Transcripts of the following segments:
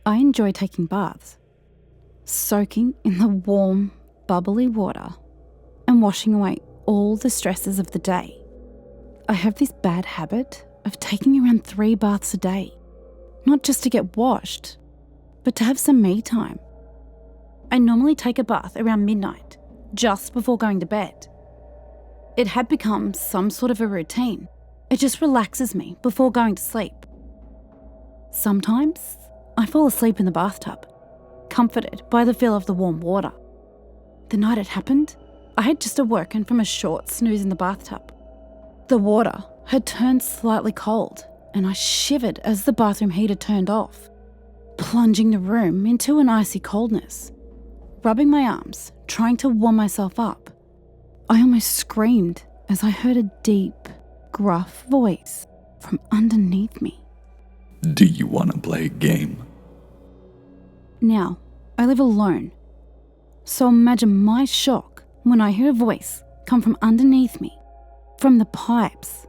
I enjoy taking baths, soaking in the warm, bubbly water and washing away all the stresses of the day. I have this bad habit of taking around 3 baths a day, not just to get washed, but to have some me time. I normally take a bath around midnight, just before going to bed. It had become some sort of a routine. It just relaxes me before going to sleep. Sometimes I fall asleep in the bathtub, comforted by the feel of the warm water. The night it happened, I had just awoken from a short snooze in the bathtub. The water had turned slightly cold, and I shivered as the bathroom heater turned off, plunging the room into an icy coldness. Rubbing my arms, trying to warm myself up, I almost screamed as I heard a deep, gruff voice from underneath me. Do you want to play a game? Now, I live alone, so imagine my shock when I hear a voice come from underneath me, from the pipes.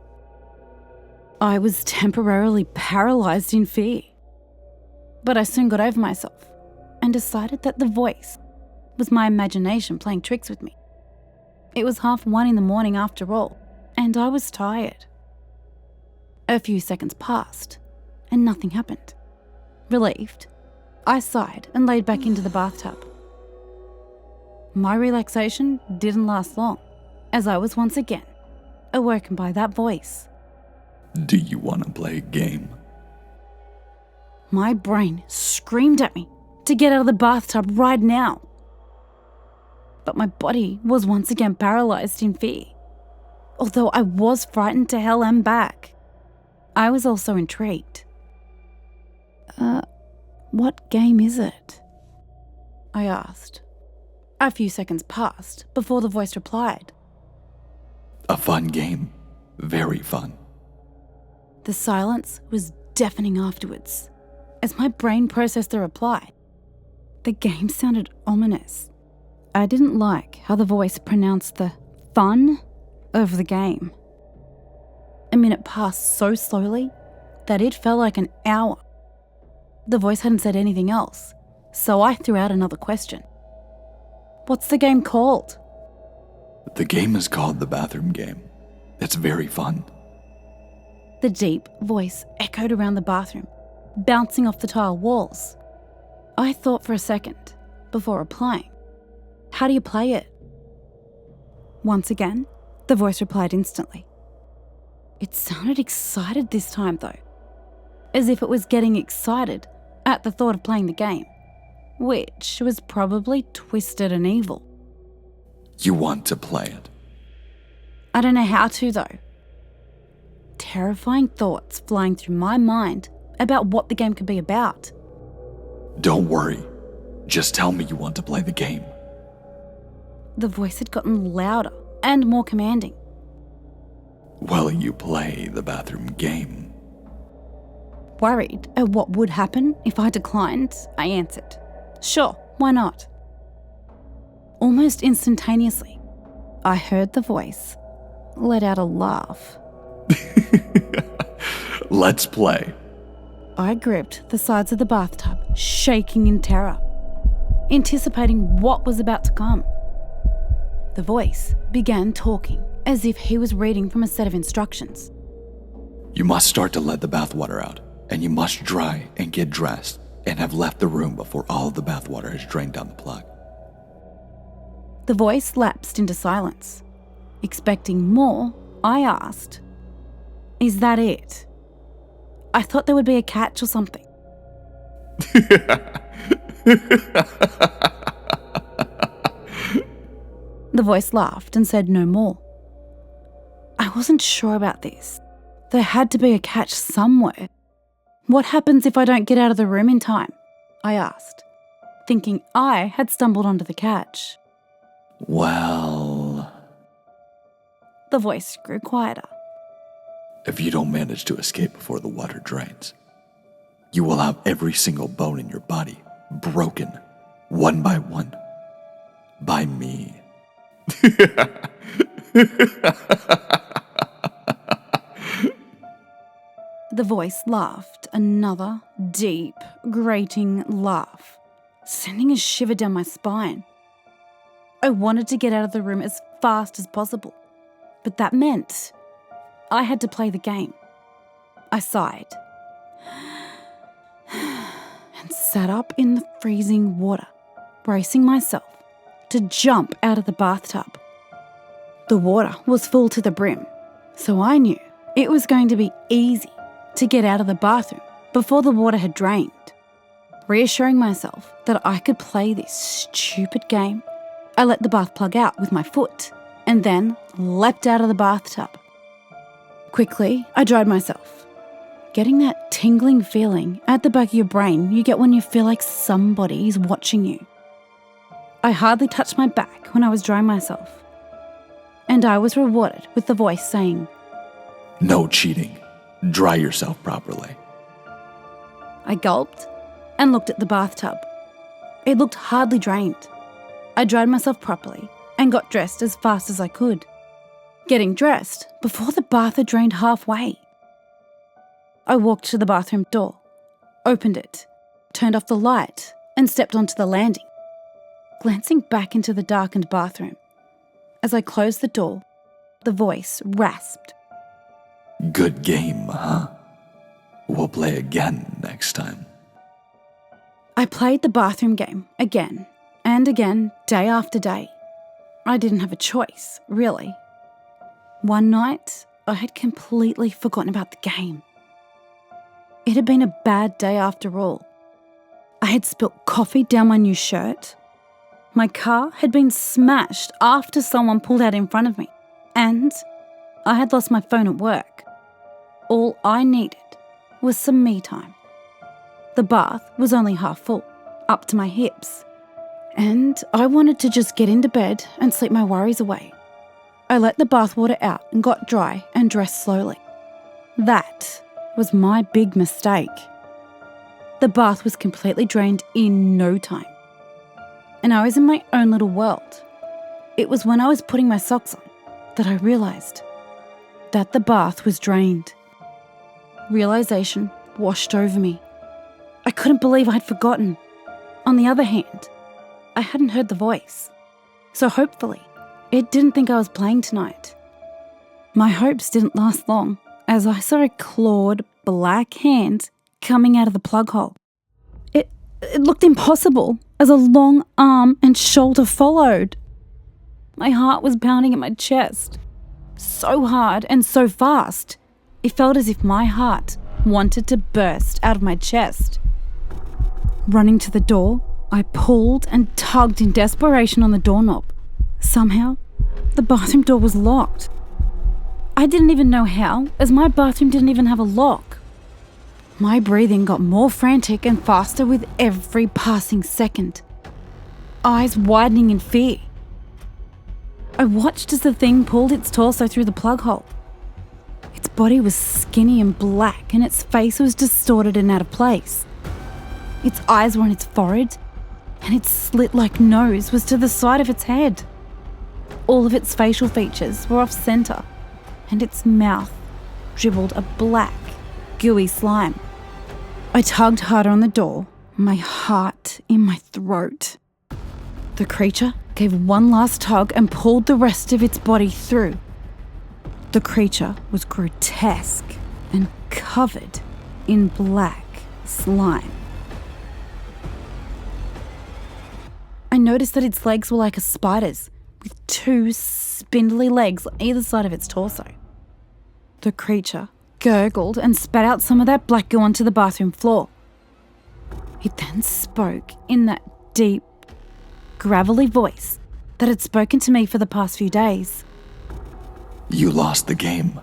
I was temporarily paralysed in fear, but I soon got over myself and decided that the voice was my imagination playing tricks with me. It was 1:30 in the morning after all, and I was tired. A few seconds passed, and nothing happened. Relieved, I sighed and laid back into the bathtub. My relaxation didn't last long, as I was once again awoken by that voice. Do you want to play a game? My brain screamed at me to get out of the bathtub right now. But my body was once again paralysed in fear. Although I was frightened to hell and back, I was also intrigued. What game is it? I asked. A few seconds passed before the voice replied. A fun game. Very fun. The silence was deafening afterwards, as my brain processed the reply. The game sounded ominous. I didn't like how the voice pronounced the fun of the game. A minute passed so slowly that it felt like an hour. The voice hadn't said anything else, so I threw out another question. What's the game called? The game is called the bathroom game. It's very fun. The deep voice echoed around the bathroom, bouncing off the tile walls. I thought for a second before replying. How do you play it? Once again, the voice replied instantly. It sounded excited this time though, as if it was getting excited at the thought of playing the game, which was probably twisted and evil. You want to play it? I don't know how to though. Terrifying thoughts flying through my mind about what the game could be about. Don't worry. Just tell me you want to play the game. The voice had gotten louder and more commanding. Will you play the bathroom game? Worried at what would happen if I declined, I answered, sure, why not? Almost instantaneously, I heard the voice let out a laugh. Let's play. I gripped the sides of the bathtub, shaking in terror, anticipating what was about to come. The voice began talking as if he was reading from a set of instructions. You must start to let the bathwater out, and you must dry and get dressed and have left the room before all of the bathwater has drained down the plug. The voice lapsed into silence. Expecting more, I asked, "Is that it?" I thought there would be a catch or something. The voice laughed and said no more. I wasn't sure about this. There had to be a catch somewhere. What happens if I don't get out of the room in time? I asked, thinking I had stumbled onto the catch. Well, the voice grew quieter. If you don't manage to escape before the water drains, you will have every single bone in your body broken, one by one, by me. The voice laughed, another deep, grating laugh, sending a shiver down my spine. I wanted to get out of the room as fast as possible, but that meant I had to play the game. I sighed and sat up in the freezing water, bracing myself to jump out of the bathtub. The water was full to the brim, so I knew it was going to be easy to get out of the bathroom before the water had drained. Reassuring myself that I could play this stupid game, I let the bath plug out with my foot and then leapt out of the bathtub. Quickly, I dried myself, getting that tingling feeling at the back of your brain you get when you feel like somebody is watching you. I hardly touched my back when I was drying myself, and I was rewarded with the voice saying, "No cheating. Dry yourself properly." I gulped and looked at the bathtub. It looked hardly drained. I dried myself properly and got dressed as fast as I could, getting dressed before the bath had drained halfway. I walked to the bathroom door, opened it, turned off the light, and stepped onto the landing, glancing back into the darkened bathroom. As I closed the door, the voice rasped, "Good game, huh? We'll play again next time." I played the bathroom game again and again, day after day. I didn't have a choice, really. One night, I had completely forgotten about the game. It had been a bad day after all. I had spilt coffee down my new shirt. My car had been smashed after someone pulled out in front of me, and I had lost my phone at work. All I needed was some me time. The bath was only half full, up to my hips, and I wanted to just get into bed and sleep my worries away. I let the bathwater out and got dry and dressed slowly. That was my big mistake. The bath was completely drained in no time, and I was in my own little world. It was when I was putting my socks on that I realised that the bath was drained. Realisation washed over me. I couldn't believe I'd forgotten. On the other hand, I hadn't heard the voice, so hopefully it didn't think I was playing tonight. My hopes didn't last long as I saw a clawed black hand coming out of the plug hole. It looked impossible as a long arm and shoulder followed. My heart was pounding in my chest, so hard and so fast. It felt as if my heart wanted to burst out of my chest. Running to the door, I pulled and tugged in desperation on the doorknob. Somehow, the bathroom door was locked. I didn't even know how, as my bathroom didn't even have a lock. My breathing got more frantic and faster with every passing second, eyes widening in fear. I watched as the thing pulled its torso through the plug hole. Its body was skinny and black, and its face was distorted and out of place. Its eyes were on its forehead, and its slit-like nose was to the side of its head. All of its facial features were off-centre, and its mouth dribbled a black, gooey slime. I tugged harder on the door, my heart in my throat. The creature gave one last tug and pulled the rest of its body through. The creature was grotesque and covered in black slime. I noticed that its legs were like a spider's, with two spindly legs on either side of its torso. The creature gurgled and spat out some of that black goo onto the bathroom floor. It then spoke in that deep, gravelly voice that had spoken to me for the past few days. "You lost the game.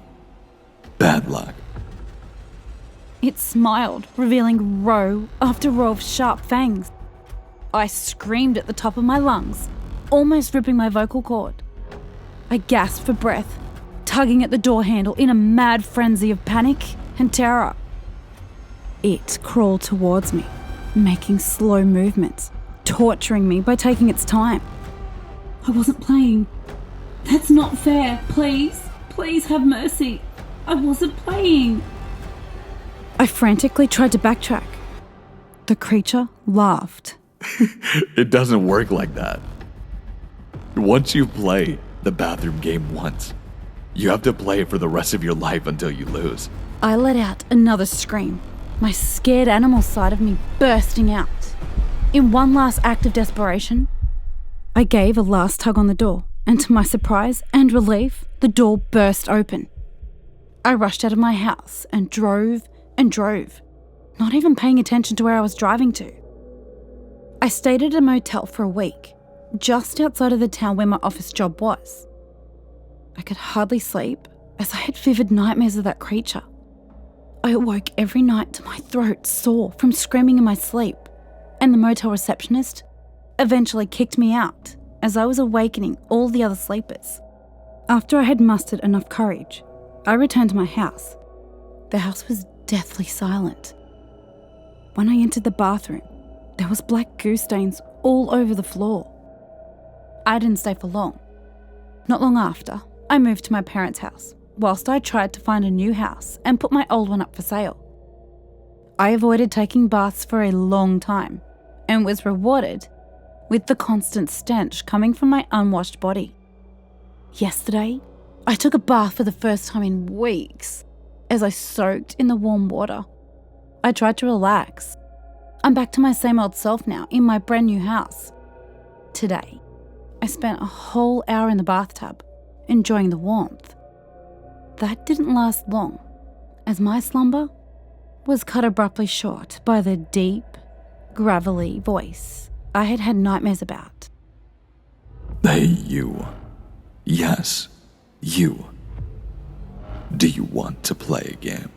Bad luck." It smiled, revealing row after row of sharp fangs. I screamed at the top of my lungs, almost ripping my vocal cord. I gasped for breath, tugging at the door handle in a mad frenzy of panic and terror. It crawled towards me, making slow movements, torturing me by taking its time. I wasn't playing. That's not fair. Please have mercy. I wasn't playing. I frantically tried to backtrack. The creature laughed. It doesn't work like that. Once you play the bathroom game once, you have to play it for the rest of your life until you lose. I let out another scream, my scared animal side of me bursting out. In one last act of desperation, I gave a last tug on the door, and to my surprise and relief, the door burst open. I rushed out of my house and drove, not even paying attention to where I was driving to. I stayed at a motel for a week, just outside of the town where my office job was. I could hardly sleep as I had vivid nightmares of that creature. I awoke every night to my throat sore from screaming in my sleep, and the motel receptionist eventually kicked me out as I was awakening all the other sleepers. After I had mustered enough courage, I returned to my house. The house was deathly silent. When I entered the bathroom, there was black goo stains all over the floor. I didn't stay for long. Not long after, I moved to my parents' house, whilst I tried to find a new house and put my old one up for sale. I avoided taking baths for a long time and was rewarded with the constant stench coming from my unwashed body. Yesterday, I took a bath for the first time in weeks as I soaked in the warm water. I tried to relax. I'm back to my same old self now in my brand new house. Today, I spent a whole hour in the bathtub, enjoying the warmth. That didn't last long, as my slumber was cut abruptly short by the deep, gravelly voice I had had nightmares about. Hey, you. Yes, you. Do you want to play a game?